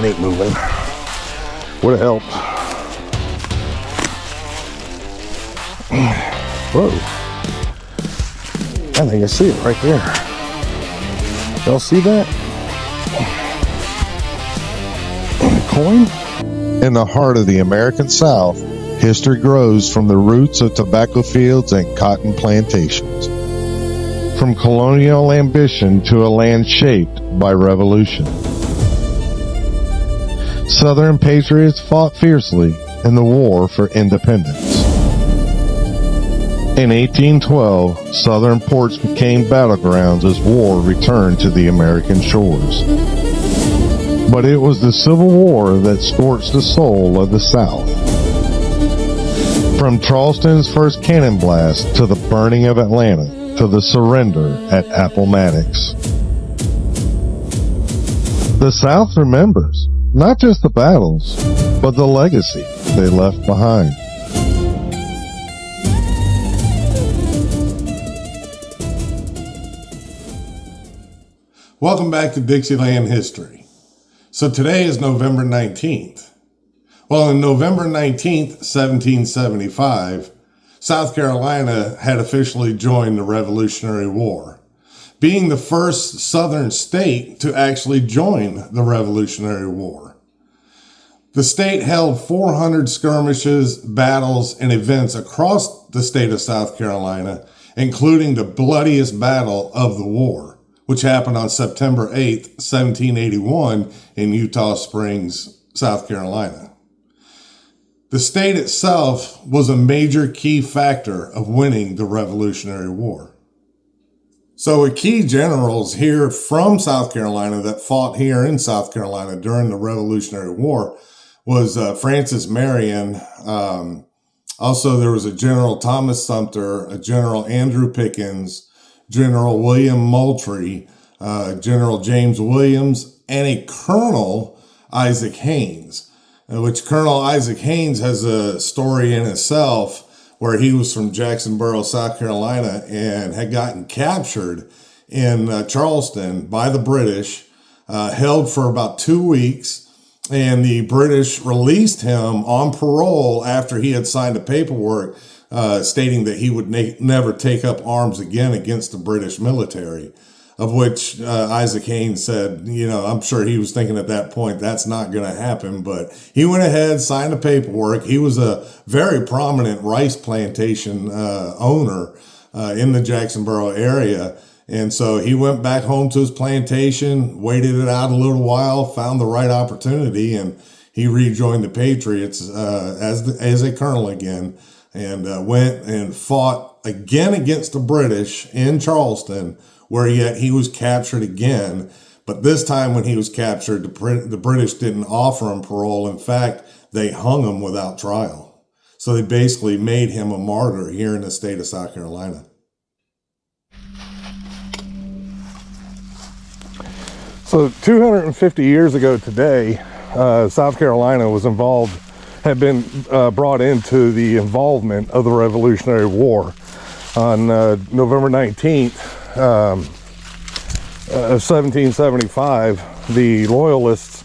sign ain't moving. Would have helped. Whoa. I think I see it right there. Y'all see that? Coin? In the heart of the American South, history grows from the roots of tobacco fields and cotton plantations. From colonial ambition to a land shaped by revolution. Southern patriots fought fiercely in the War for Independence. In 1812, Southern ports became battlegrounds as war returned to the American shores. But it was the Civil War that scorched the soul of the South. From Charleston's first cannon blast to the burning of Atlanta to the surrender at Appomattox. The South remembers not just the battles, but the legacy they left behind. Welcome back to Dixieland History. So today is November 19th. Well, on November 19th, 1775, South Carolina had officially joined the Revolutionary War, being the first Southern state to actually join the Revolutionary War. The state held 400 skirmishes, battles, and events across the state of South Carolina, including the bloodiest battle of the war, which happened on September 8th, 1781 in Eutaw Springs, South Carolina. The state itself was a major key factor of winning the Revolutionary War. So key generals here from South Carolina that fought here in South Carolina during the Revolutionary War was Francis Marion. Also, there was a General Thomas Sumter, a General Andrew Pickens, General William Moultrie, General James Williams, and a Colonel Isaac Haynes, which Colonel Isaac Haynes has a story in itself where he was from Jacksonboro, South Carolina, and had gotten captured in Charleston by the British, held for about 2 weeks, and the British released him on parole after he had signed a paperwork stating that he would never take up arms again against the British military, of which Isaac Haynes said, you know, I'm sure he was thinking at that point, that's not going to happen, but he went ahead, signed the paperwork. He was a very prominent rice plantation owner in the Jacksonboro area. And so he went back home to his plantation, waited it out a little while, found the right opportunity, and he rejoined the Patriots as a colonel again, and went and fought again against the British in Charleston, where yet he was captured again. But this time when he was captured, the British didn't offer him parole. In fact, they hung him without trial. So they basically made him a martyr here in the state of South Carolina. So 250 years ago today, South Carolina had been brought into the involvement of the Revolutionary War. On November 19th of 1775, the Loyalists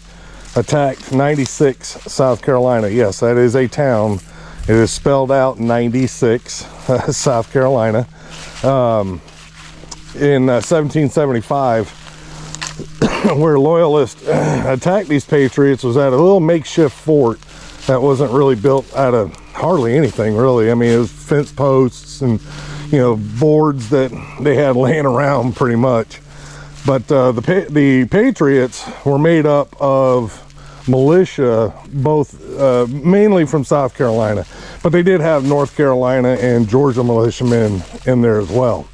attacked 96 South Carolina. Yes, that is a town. It is spelled out 96 South Carolina. In 1775, where Loyalists attacked these Patriots was at a little makeshift fort that wasn't really built out of hardly anything, really. I mean, it was fence posts and, you know, boards that they had laying around pretty much. But the Patriots were made up of militia, both mainly from South Carolina, but they did have North Carolina and Georgia militiamen in there as well.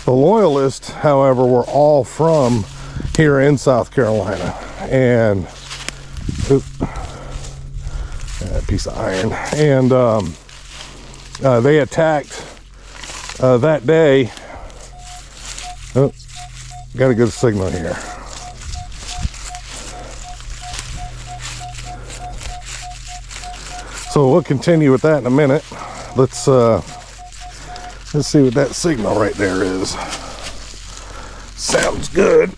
The Loyalists, however, were all from here in South Carolina, and a piece of iron, and they attacked that day. Oh, got a good signal here. So we'll continue with that in a minute. Let's see what that signal right there is. Sounds good.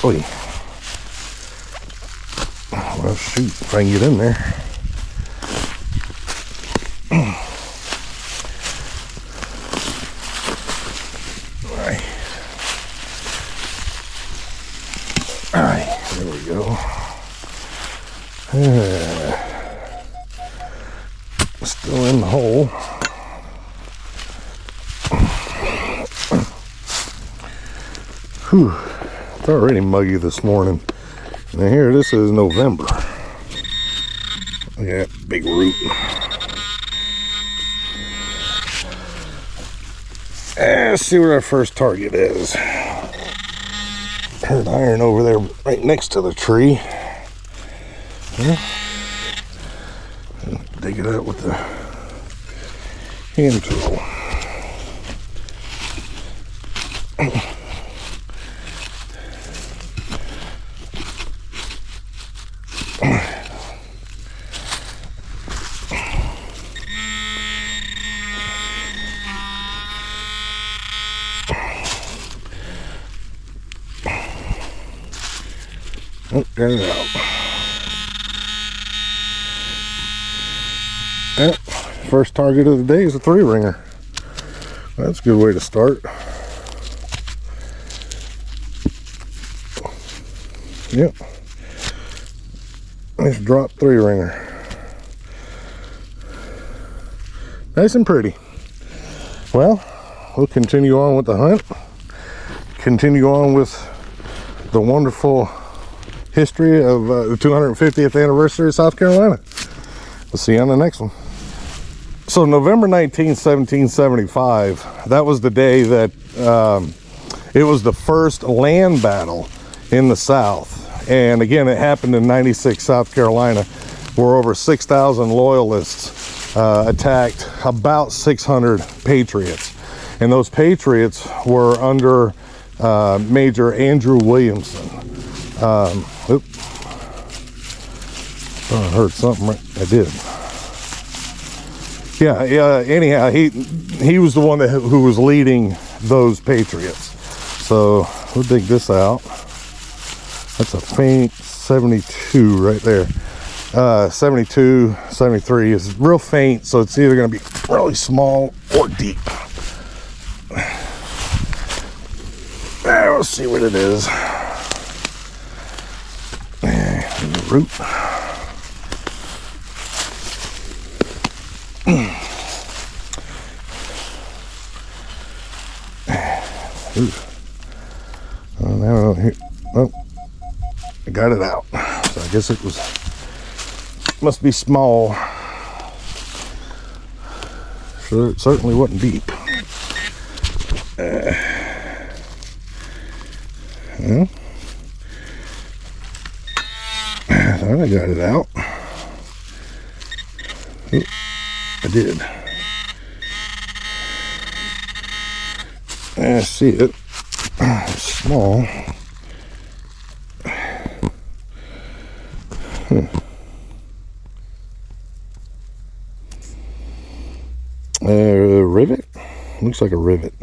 Oy. Oh shoot, if I can get in there. Alright, there we go. Still in the hole. Whew, it's already muggy this morning. Now here, this is November. Look at that big root. Let's see what our first target is. Heard iron over there right next to the tree. Dig it out with the hand tool. Oh, got it out. Yep. First target of the day is a 3-ringer. That's a good way to start. Yep. Nice drop 3-ringer. Nice and pretty. Well, we'll continue on with the hunt. Continue on with the wonderful history of the 250th anniversary of South Carolina. We'll see you on the next one. So November 19th, 1775, that was the day that it was the first land battle in the South. And again, it happened in 96, South Carolina, where over 6,000 Loyalists attacked about 600 Patriots. And those Patriots were under Major Andrew Williamson. Oops. Oh, I heard something. I did. Yeah. Anyhow, he was the one who was leading those Patriots. So we'll dig this out. That's a faint 72 right there. 72, 73 is real faint, so it's either going to be really small or deep. We'll see what it is. The root. Now here. Oh, I got it out. So I guess it must be small. Sure, it certainly wasn't deep. Well, I thought I got it out. Oh, I did. I see it. It's small. Rivet? Looks like a rivet.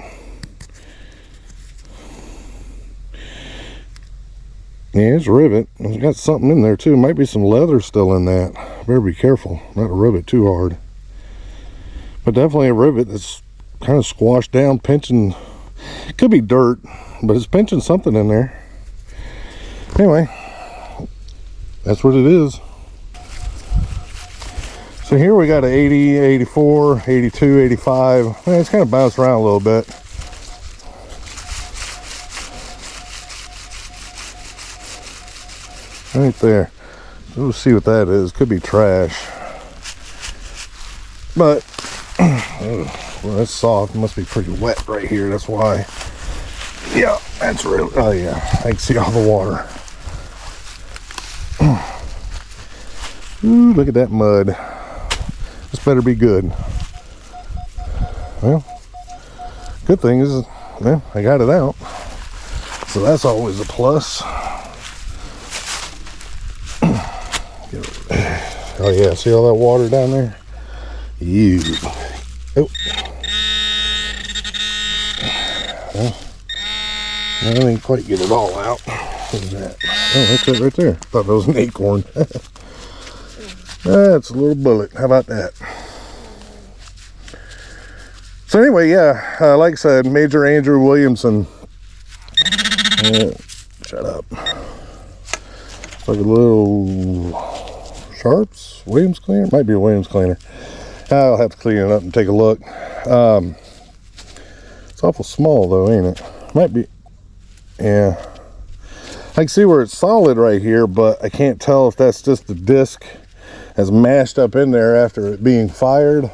Yeah, it's a rivet. It's got something in there too. Might be some leather still in that. Better be careful not to rub it too hard. But definitely a rivet that's kind of squashed down, pinching. It could be dirt, but it's pinching something in there. Anyway, that's what it is. So here we got an 80, 84, 82, 85. Well, it's kind of bounced around a little bit. Right there. We'll see what that is. Could be trash. But, well, that's soft. It must be pretty wet right here. That's why. Yeah, that's real. Oh, yeah. I can see all the water. Ooh, look at that mud. This better be good. Well, good thing is, well, I got it out. So that's always a plus. Oh yeah, see all that water down there? Ew. Oh. Well, I didn't quite get it all out. What is that? Oh, that's it right there. Thought that was an acorn. That's a little bullet. How about that? So anyway, yeah, like I said, Major Andrew Williamson. Shut up. It's like a little Sharps Williams cleaner. Might be a Williams cleaner. I'll have to clean it up and take a look. It's awful small though, ain't it? Might be. Yeah. I can see where it's solid right here, but I can't tell if that's just the disc has mashed up in there after it being fired,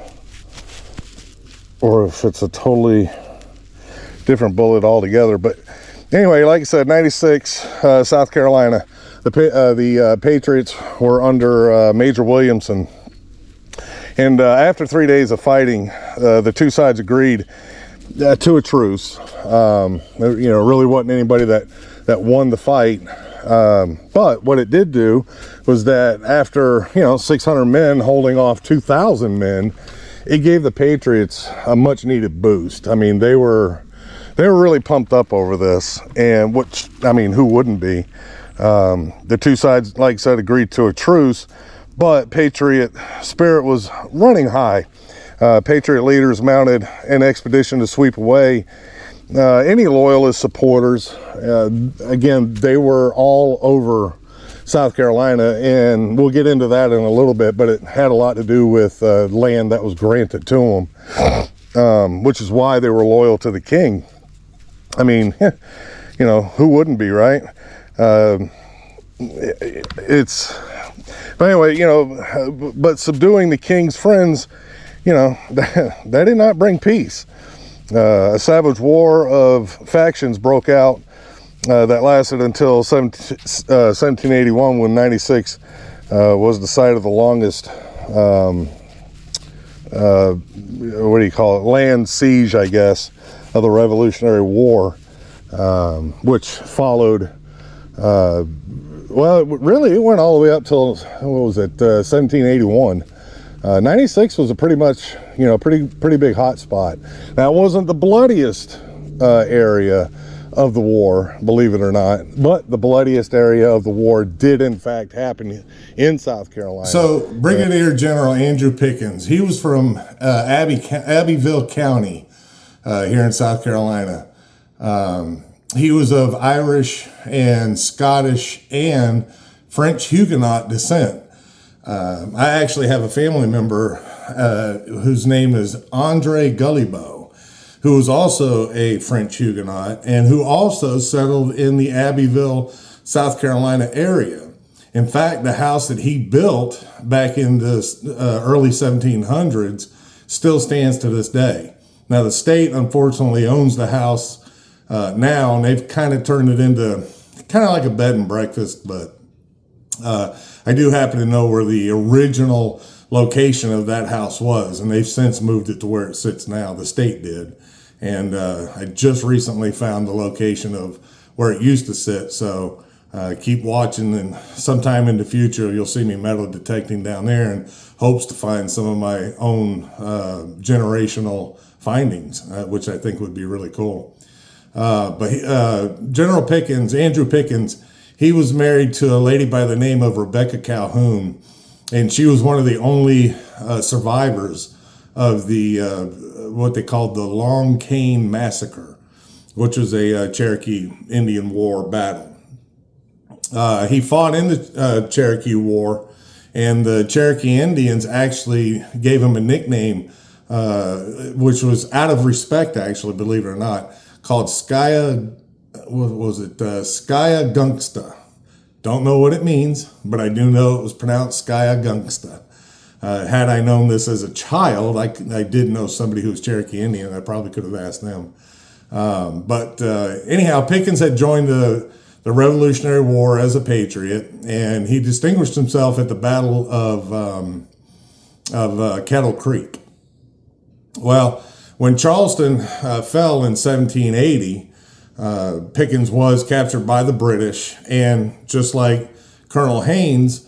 or if it's a totally different bullet altogether. But anyway, like I said, 96, South Carolina. The Patriots were under Major Williamson. And after 3 days of fighting, the two sides agreed to a truce. Really wasn't anybody that won the fight. But what it did do was that after, 600 men holding off 2,000 men, it gave the Patriots a much needed boost. I mean, they were really pumped up over this, and who wouldn't be? The two sides, like I said, agreed to a truce, but Patriot spirit was running high. Patriot leaders mounted an expedition to sweep away any Loyalist supporters. Again, they were all over South Carolina, and we'll get into that in a little bit, but it had a lot to do with land that was granted to them, which is why they were loyal to the king. I mean, who wouldn't be, right? But anyway, but subduing the king's friends, that did not bring peace. A savage war of factions broke out that lasted until 1781, when 96 was the site of the longest, land siege, I guess, of the Revolutionary War, which followed. It went all the way up till 1781. 96 was a pretty big hot spot. Now, it wasn't the bloodiest area of the war, believe it or not, but the bloodiest area of the war did in fact happen in South Carolina. So Brigadier General Andrew Pickens, he was from Abbeville County here in South Carolina. He was of Irish and Scottish and French Huguenot descent. I actually have a family member whose name is Andre Gullibo, who was also a French Huguenot and who also settled in the Abbeville, South Carolina area. In fact, the house that he built back in the early 1700s still stands to this day. Now, the state, unfortunately, owns the house now, and they've kind of turned it into kind of like a bed and breakfast, but I do happen to know where the original location of that house was, and they've since moved it to where it sits now. The state did. And I just recently found the location of where it used to sit. So keep watching, and sometime in the future, you'll see me metal detecting down there in hopes to find some of my own generational findings, which I think would be really cool. But General Pickens, Andrew Pickens, he was married to a lady by the name of Rebecca Calhoun, and she was one of the only survivors of the what they called the Long Cane Massacre, which was a Cherokee Indian War battle. He fought in the Cherokee War, and the Cherokee Indians actually gave him a nickname, which was out of respect, actually, believe it or not, called Skya Gungsta. Don't know what it means, but I do know it was pronounced Skya Gungsta. Had I known this as a child, I did know somebody who was Cherokee Indian. I probably could have asked them. But anyhow, Pickens had joined the Revolutionary War as a patriot, and he distinguished himself at the Battle of Kettle Creek. Well, when Charleston fell in 1780, Pickens was captured by the British, and just like Colonel Haynes,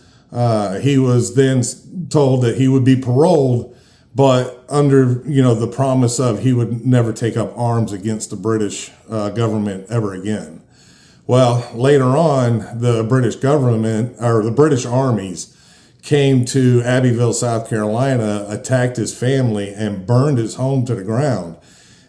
he was then told that he would be paroled, but under the promise of he would never take up arms against the British government ever again. Well, later on, the British government, or the British armies, came to Abbeville, South Carolina, attacked his family, and burned his home to the ground.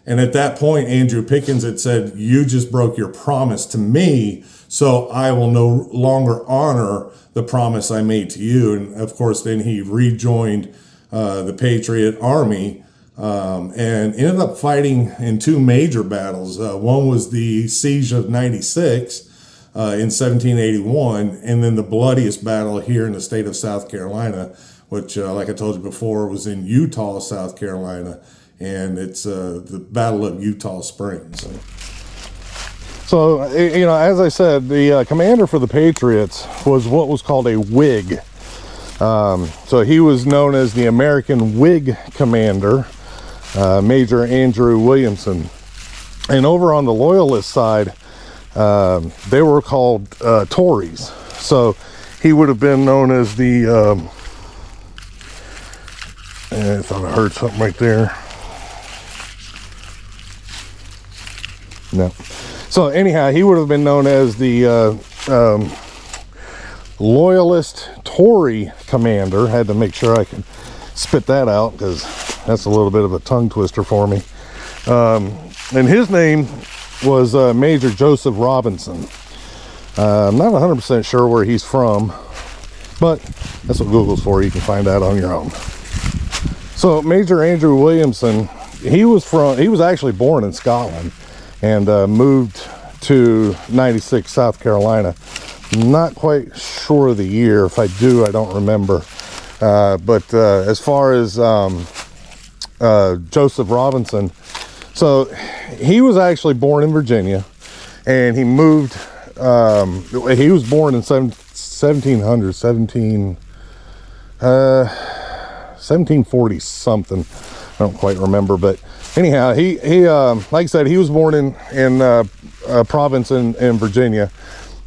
And at that point, Andrew Pickens had said, "You just broke your promise to me, so I will no longer honor the promise I made to you." And of course, then he rejoined the Patriot Army and ended up fighting in two major battles. One was the Siege of 96 in 1781, and then the bloodiest battle here in the state of South Carolina, which, like I told you before, was in Eutaw, South Carolina. And it's the Battle of Eutaw Springs. So, you know, as I said, the commander for the Patriots was what was called a Whig. So he was known as the American Whig Commander, Major Andrew Williamson. And over on the Loyalist side, they were called Tories. So he would have been known as the, I thought I heard something right there. No. So anyhow, he would have been known as the Loyalist Tory Commander. Had to make sure I can spit that out because that's a little bit of a tongue twister for me. And his name was Major Joseph Robinson. I'm not 100% sure where he's from, but that's what Google's for. You can find that on your own. So Major Andrew Williamson, he was actually born in Scotland and moved to 96 South Carolina. Not quite sure of the year. If I do, I don't remember. But as far as Joseph Robinson, so he was actually born in Virginia, and he moved. He was born in 1740 something. I don't quite remember, but anyhow, he like I said, he was born in a province in Virginia,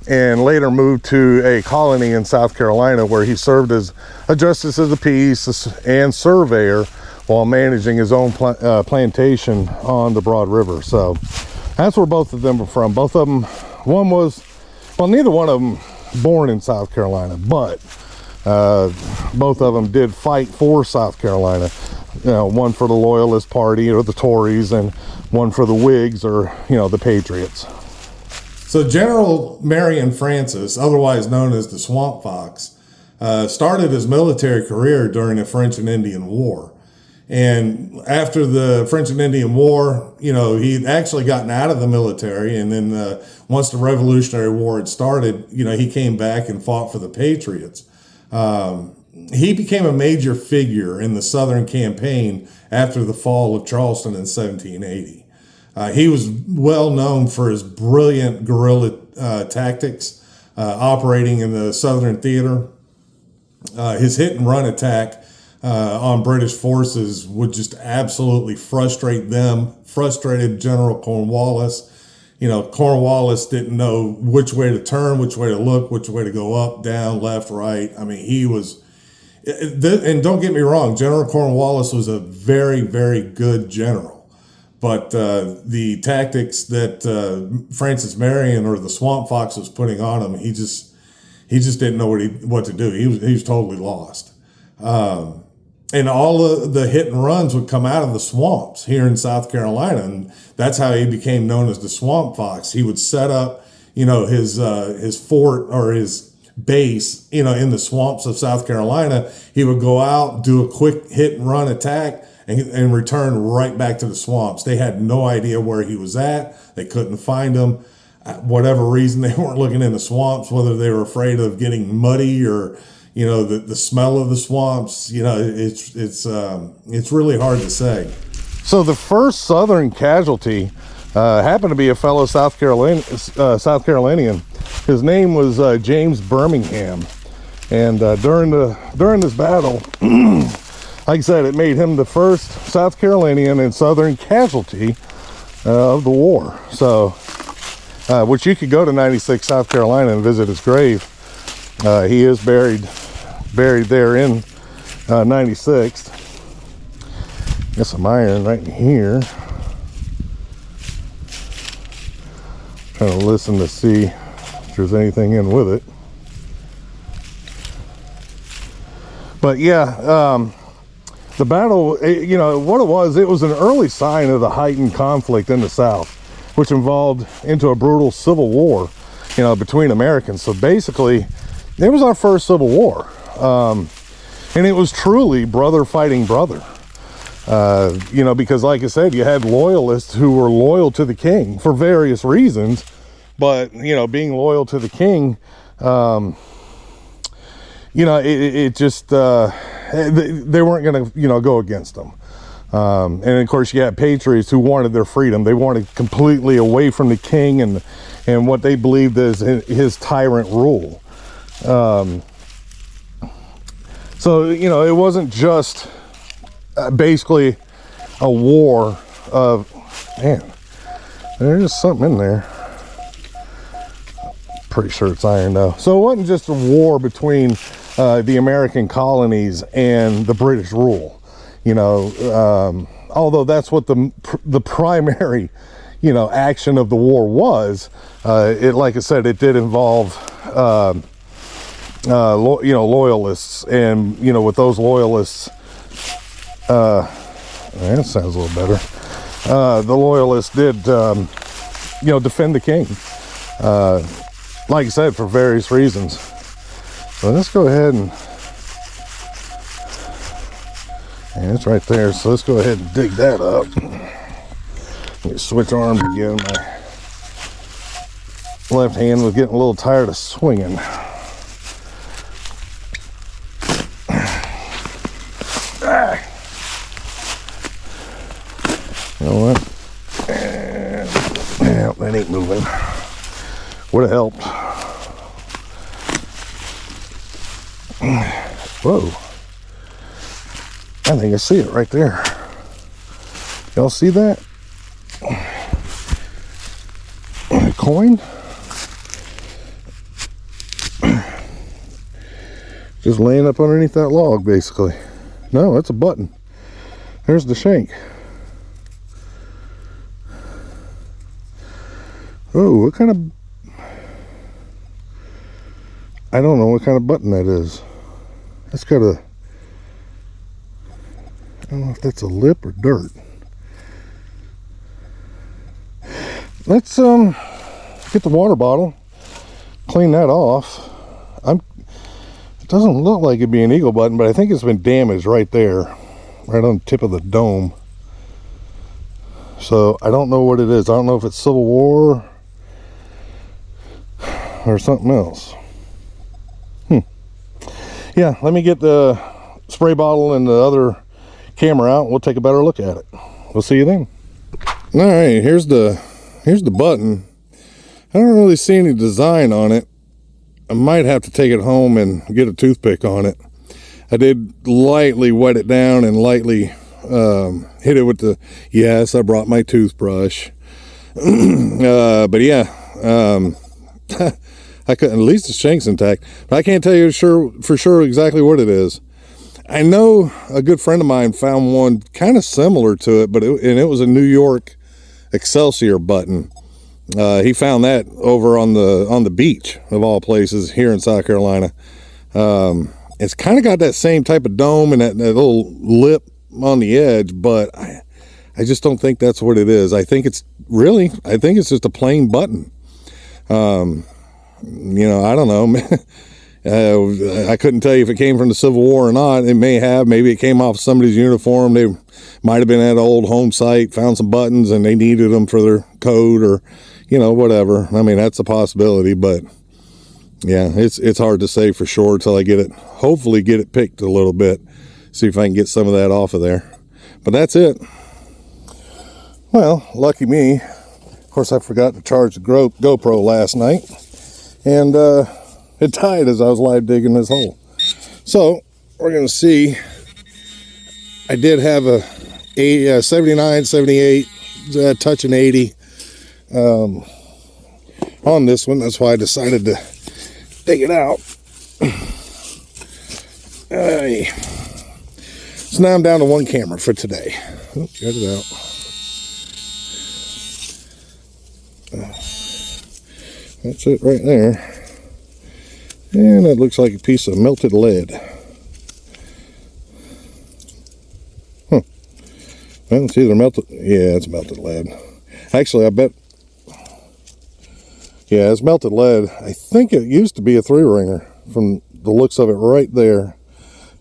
and later moved to a colony in South Carolina, where he served as a justice of the peace and surveyor while managing his own plantation on the Broad River. So that's where both of them were from. Both of them, one was, well, neither one of them born in South Carolina, but both of them did fight for South Carolina. You know, one for the Loyalist Party or the Tories, and one for the Whigs, or, you know, the Patriots. So General Marion Francis, otherwise known as the Swamp Fox, started his military career during the French and Indian War. And after the French and Indian War, you know, he'd actually gotten out of the military. And then once the Revolutionary War had started, you know, he came back and fought for the Patriots. He became a major figure in the Southern campaign after the fall of Charleston in 1780. He was well known for his brilliant guerrilla tactics, operating in the Southern Theater. His hit and run attack on British forces would just absolutely frustrate them, frustrated General Cornwallis. You know, Cornwallis didn't know which way to turn, which way to look, which way to go up, down, left, right. I mean, he was, and don't get me wrong, General Cornwallis was a very, very good general. But the tactics that Francis Marion, or the Swamp Fox, was putting on him, he just didn't know what to do. He was totally lost. And all of the hit and runs would come out of the swamps here in South Carolina, and that's how he became known as the Swamp Fox. He would set up, you know, his fort or his base, you know, in the swamps of South Carolina. He would go out, do a quick hit and run attack, and return right back to the swamps. They had no idea where he was at. They couldn't find him. Whatever reason, they weren't looking in the swamps, whether they were afraid of getting muddy or, you know, the smell of the swamps. You know, it's really hard to say. So the first Southern casualty happened to be a fellow South Carolinian. His name was James Birmingham, and during this battle, like I said, it made him the first South Carolinian and Southern casualty of the war. So, which you could go to 96 South Carolina and visit his grave. He is buried there in 96. Got some iron right in here. Trying to listen to see if there's anything in with it. But yeah, the battle, you know, what it was an early sign of the heightened conflict in the South, which involved into a brutal civil war, you know, between Americans. So basically, it was our first Civil War. And it was truly brother fighting brother. You know, because like I said, you had loyalists who were loyal to the king for various reasons, but, you know, being loyal to the king, you know, it just, they weren't going to, you know, go against them. And of course you had patriots who wanted their freedom. They wanted completely away from the king and what they believed as his tyrant rule. So, you know, it wasn't just basically a war of, man, there's something in there. Pretty sure it's iron though. So it wasn't just a war between the American colonies and the British rule, you know, although that's what the primary, you know, action of the war was. It, like I said, it did involve you know, loyalists, and, you know, with those loyalists, that sounds a little better. The loyalists did, you know, defend the king, like I said, for various reasons. So let's go ahead and it's right there. So let's go ahead and dig that up. Let me switch arms again. My left hand was getting a little tired of swinging. You know what? Yeah, that ain't moving. Would have helped. Whoa. I think I see it right there. Y'all see that? A coin? Just laying up underneath that log, basically. No, that's a button. There's the shank. Oh, what kind of... I don't know what kind of button that is. That's got a... I don't know if that's a lip or dirt. Let's get the water bottle, clean that off. It doesn't look like it'd be an eagle button, but I think it's been damaged right there, right on the tip of the dome. So I don't know what it is. I don't know if it's Civil War or something else. Yeah, let me get the spray bottle and the other camera out. We'll take a better look at it. We'll see you then. All right, here's the button. I don't really see any design on it. I might have to take it home and get a toothpick on it. I did lightly wet it down and lightly hit it with the, yes, I brought my toothbrush. But yeah, I couldn't, at least the shank's intact, but I can't tell you for sure exactly what it is. I know a good friend of mine found one kind of similar to it, but it was a New York Excelsior button. He found that over on the beach of all places here in South Carolina. It's kind of got that same type of dome and that little lip on the edge, but I just don't think that's what it is. I think it's just a plain button. You know, I don't know. I couldn't tell you if it came from the Civil War or not. It may have. Maybe it came off somebody's uniform. They might have been at an old home site, found some buttons, and they needed them for their code or, you know, whatever. I mean, that's a possibility, but yeah, it's hard to say for sure until I hopefully get it picked a little bit, see if I can get some of that off of there. But that's it. Well, lucky me. Of course, I forgot to charge the GoPro last night, and it died as I was live digging this hole. So we're gonna see. I did have a 79, 78, touching 80 on this one. That's why I decided to dig it out. So now I'm down to one camera for today. Oh, got it out. That's it right there. And that looks like a piece of melted lead. Well, it's either melted. Yeah, it's melted lead. Actually, I bet. Yeah, it's melted lead. I think it used to be a 3-ringer from the looks of it right there.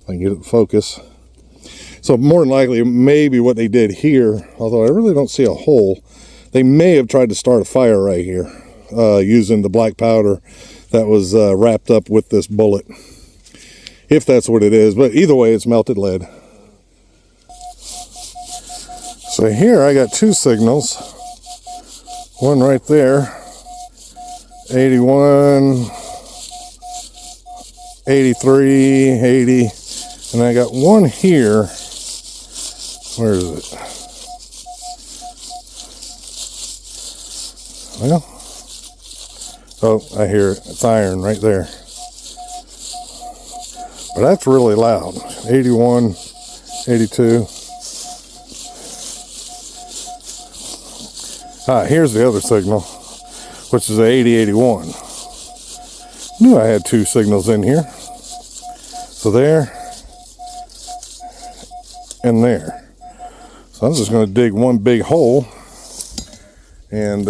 If I can get it to focus. So more than likely, maybe what they did here, although I really don't see a hole, they may have tried to start a fire right here using the black powder that was wrapped up with this bullet. If that's what it is, but either way, it's melted lead. So here I got 2 signals. One right there, 81, 83, 80, and I got one here. Where is it? Well, oh, I hear it. It's iron right there. But that's really loud. 81, 82. Here's the other signal, which is a 8081. Knew I had 2 signals in here. So there and there. So I'm just going to dig one big hole and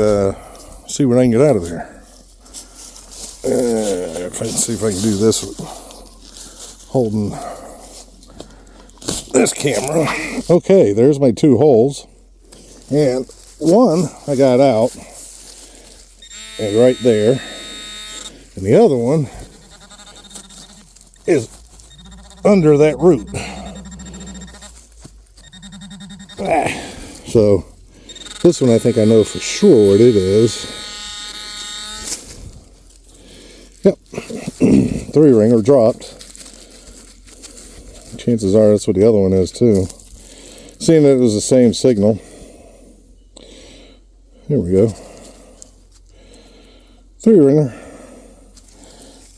see what I can get out of there. If I can see if I can do this with holding this camera. Okay, there's my 2 holes. And one I got out, and right there, and the other one is under that root. So this one I think I know for sure what it is. Yep, 3-ringer dropped. Chances are that's what the other one is too. Seeing that it was the same signal. Here we go. 3-ringer.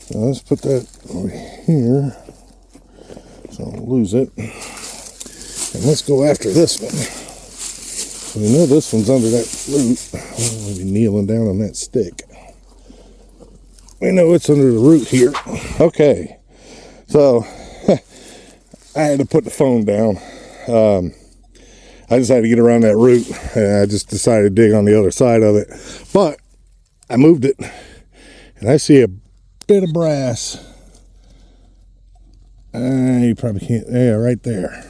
So let's put that over here so I don't lose it. And let's go after this one. So we know this one's under that root. I'll be kneeling down on that stick. We know it's under the root here. Okay. So I had to put the phone down. I just had to get around that root, and I just decided to dig on the other side of it. But I moved it, and I see a bit of brass. You probably can't. Yeah, right there.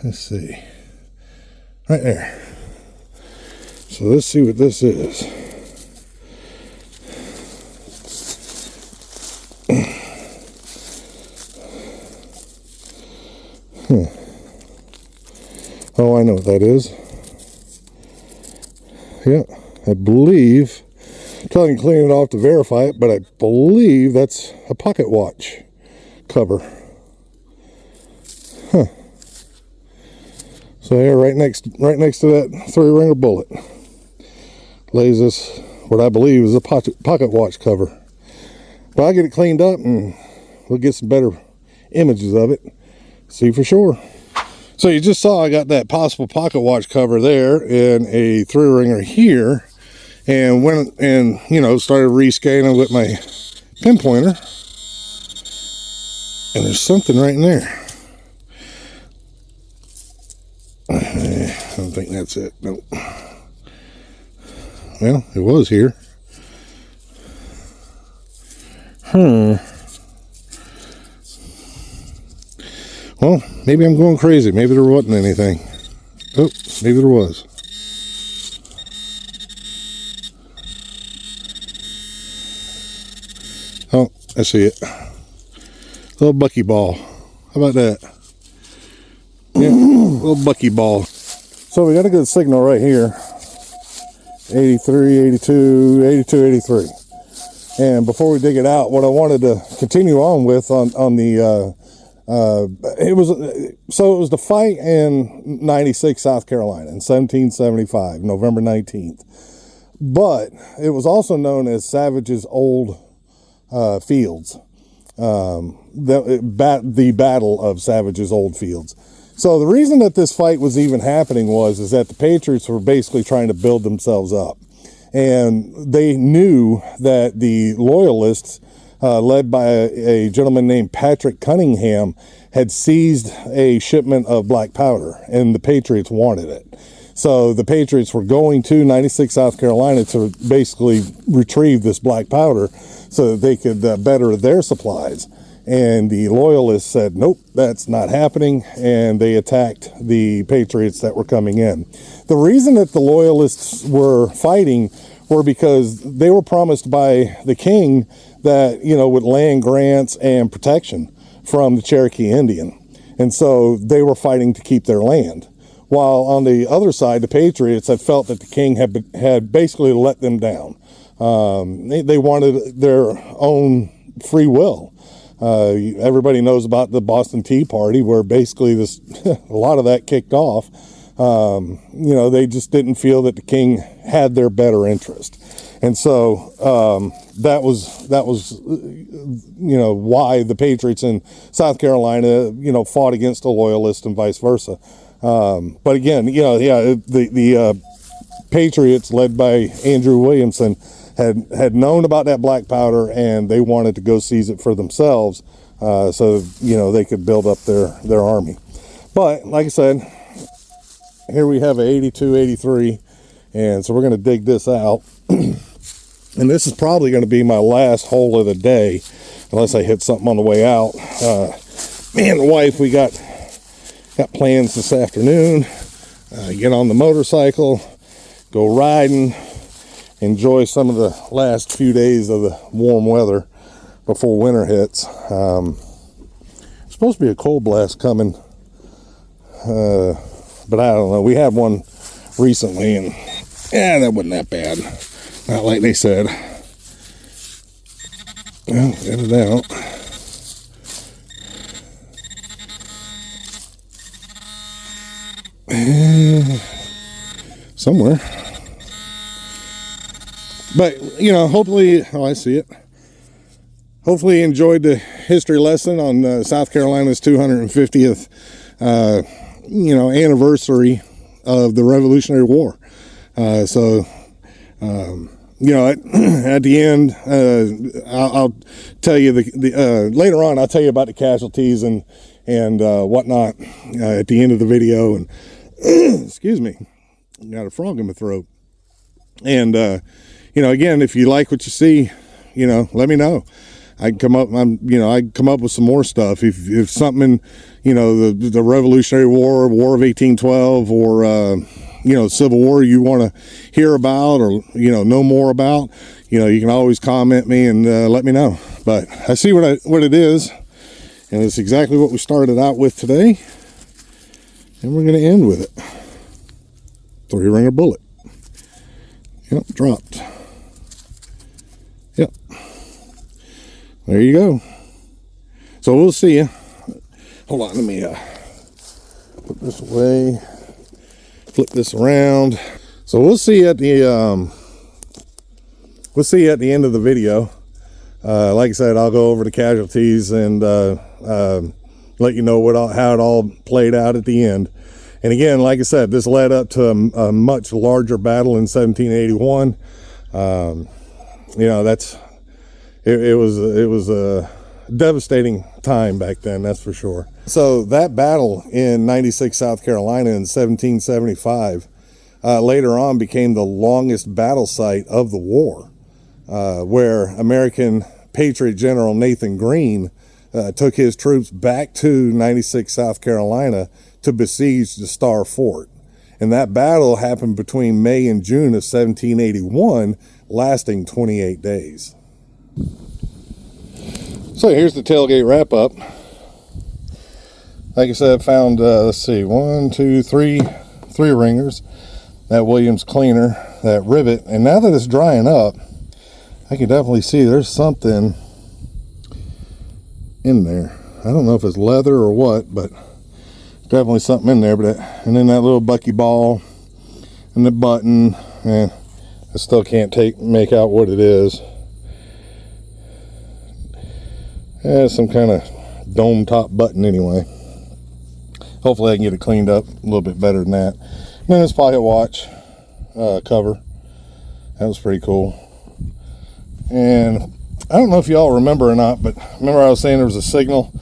Let's see. Right there. So let's see what this is. Oh, I know what that is. Yeah, I believe, until I can clean it off to verify it, but I believe that's a pocket watch cover. Huh. So here, right next to that 3-ringer bullet, lays this, what I believe is a pocket watch cover. But I'll get it cleaned up and we'll get some better images of it. See for sure. So you just saw I got that possible pocket watch cover there and a 3-ringer here, and went and started rescaling with my pinpointer, and there's something right in there. I don't think that's it. Nope. Well, it was here. Well, maybe I'm going crazy. Maybe there wasn't anything. Oh, maybe there was. Oh, I see it. Little buckyball. How about that? Yeah, little buckyball. So we got a good signal right here. 83, 82, 82, 83. And before we dig it out, what I wanted to continue on with on the it was the fight in 96 South Carolina in 1775, November 19th. But it was also known as Savage's Old Fields, the Battle of Savage's Old Fields. So the reason that this fight was even happening was that the Patriots were basically trying to build themselves up, and they knew that the Loyalists led by a gentleman named Patrick Cunningham, had seized a shipment of black powder, and the Patriots wanted it. So the Patriots were going to 96 South Carolina to basically retrieve this black powder so that they could better their supplies. And the Loyalists said, nope, that's not happening, and they attacked the Patriots that were coming in. The reason that the Loyalists were fighting were because they were promised by the king that, with land grants and protection from the Cherokee Indian. And so they were fighting to keep their land. While on the other side, the Patriots had felt that the king had basically let them down. They wanted their own free will. Everybody knows about the Boston Tea Party, where basically a lot of that kicked off. They just didn't feel that the king had their better interest. And so that was why the Patriots in South Carolina, fought against the Loyalists and vice versa. But again, the Patriots, led by Andrew Williamson, had known about that black powder, and they wanted to go seize it for themselves, so they could build up their army. But like I said, here we have a 82-83, and so we're going to dig this out. And this is probably going to be my last hole of the day, unless I hit something on the way out. Me and the wife, we got plans this afternoon. Get on the motorcycle, go riding, enjoy some of the last few days of the warm weather before winter hits. Supposed to be a cold blast coming, but I don't know. We had one recently, and that wasn't that bad. Not like they said. Well, get it out. Somewhere. But, hopefully, I see it. Hopefully you enjoyed the history lesson on South Carolina's 250th, anniversary of the Revolutionary War. At the end, I'll tell you later on. I'll tell you about the casualties and whatnot at the end of the video. And excuse me, got a frog in my throat. And again, if you like what you see, let me know. I can come up. I can come up with some more stuff. If something in, the Revolutionary War, War of 1812, or Civil War you want to hear about, or know more about, you can always comment me and let me know. But I see what it is, and it's exactly what we started out with today, and we're going to end with it. 3-ringer bullet. Yep, dropped. Yep. There you go. So we'll see you. Hold on, let me put this away. Flip this around. So we'll see you at the end of the video. Like I said, I'll go over the casualties and let you know how it all played out at the end. And again, like I said, this led up to a much larger battle in 1781. It was a devastating time back then, that's for sure. So that battle in 96 South Carolina in 1775 later on became the longest battle site of the war, where American Patriot General Nathan Greene took his troops back to 96 South Carolina to besiege the Star Fort. And that battle happened between May and June of 1781, lasting 28 days. So here's the tailgate wrap up. Like I said, I found, let's see, 1, 2, 3 ringers, that Williams cleaner, that rivet. And now that it's drying up, I can definitely see there's something in there. I don't know if it's leather or what, but definitely something in there. And then that little bucky ball and the button, and I still can't make out what it is. Yeah, some kind of dome top button anyway. Hopefully I can get it cleaned up a little bit better than that. And then this pocket watch cover. That was pretty cool. And I don't know if y'all remember or not, but remember I was saying there was a signal?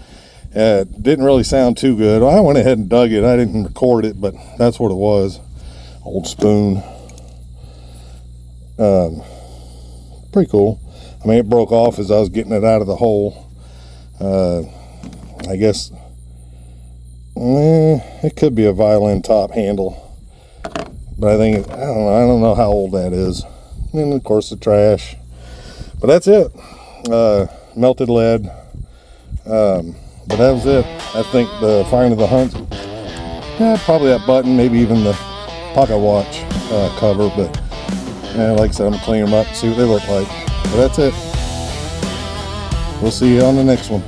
It didn't really sound too good. I went ahead and dug it. I didn't record it, but that's what it was. Old spoon. Pretty cool. I mean, it broke off as I was getting it out of the hole. I guess it could be a violin top handle, but I think I don't know how old that is. And of course the trash. But that's it. Melted lead. But that was it. I think the find of the hunt. Probably that button, maybe even the pocket watch cover. But like I said, I'm gonna clean them up and see what they look like. But that's it. We'll see you on the next one.